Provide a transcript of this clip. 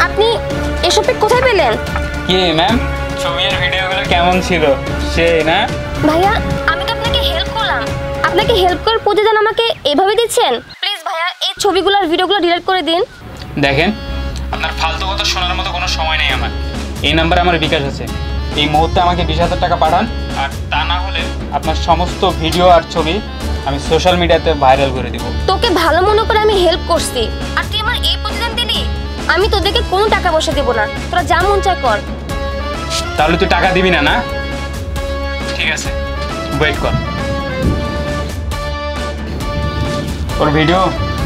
আপনি এসব পিক কোথায় পেলেন? কি ম্যাম, ছবি আর ভিডিওগুলো কেমন ছিল সেই না? ভাইয়া আমি তো আপনাকে হেল্প করলাম, আপনাকে হেল্প করার প্রতিদান আমাকে এভাবে দিচ্ছেন? প্লিজ ভাইয়া এই ছবিগুলো আর ভিডিওগুলো ডিলিট করে দিন। দেখেন, আপনার ফালতু কথা শোনার মতো কোনো সময় নেই আমার। এই নাম্বারে আমার বিকাশ আছে, এই মুহূর্তে আমাকে 20,000 টাকা পাঠান, আর তা না হলে আপনার সমস্ত ভিডিও আর ছবি আমি সোশ্যাল মিডিয়াতে ভাইরাল করে দিব। তোকে ভালো মনে করে আমি হেল্প করছি, আর তুই আমার এই প্রতিদান দিলি? আমি তোদেরকে কোনো টাকা পয়সা দেবো না, তোরা যা মন চায় কর। তাহলে তুই টাকা দিবি না? না ঠিক আছে, ওয়েট কর। ওর ভিডিও